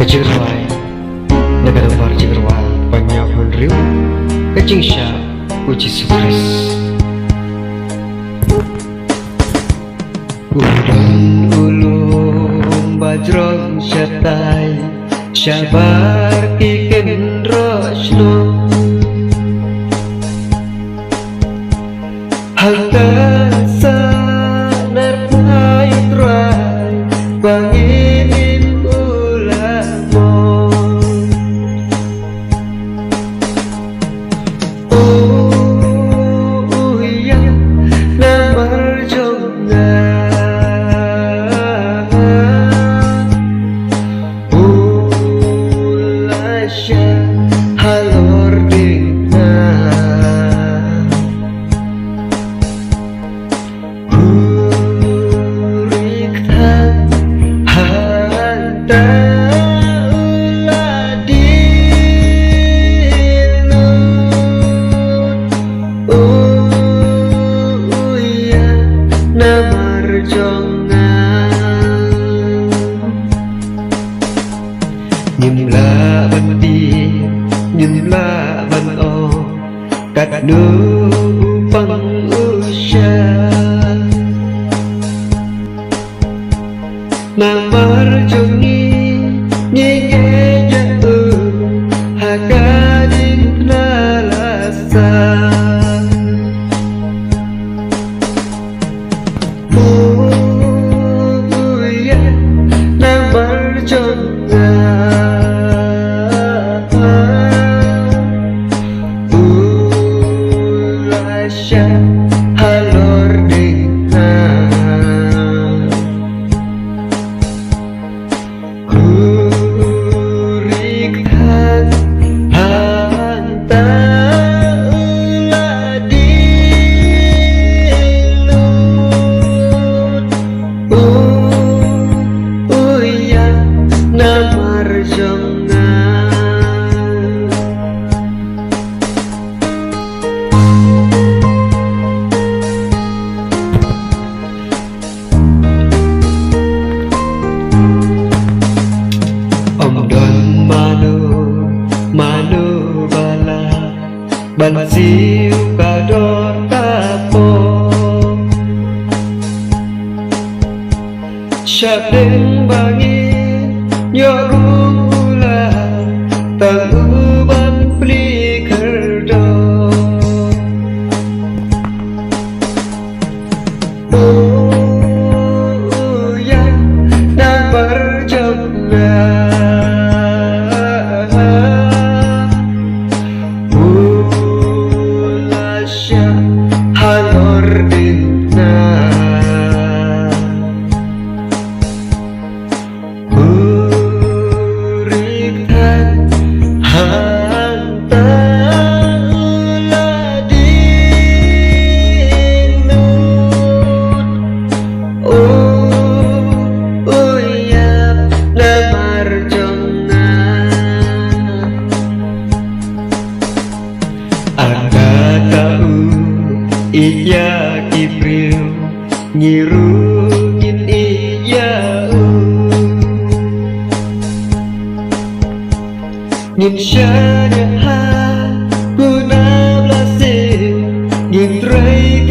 Kajirwai Nagadambar Jigirwai Banyak Hundriu Kajingsha Uji Sukres Udan ulum bajrong syatai Syabar kikin rosno Halkan sanar pahit rai Banginin ulamo Oh iya Namar jongan Ulasya halor dina Nyimla bati, nyimla ban o Kat nu pang usya Namar jongi nyenge jatuh Hakadin nalasa Oh ya namar jonga halor dina kurikhan hanta uladilut ya namar jongan Manu bala bansiu kador tapo Syabdeng bangi nyorula Tanguban pli kerdo Oh ya namar jongan halor dina kurikhan hanta uladinut oh ya namar jongan Anda tahu iya kipril ngirungin iya Nginsyanya ha guna blasir Ngintrai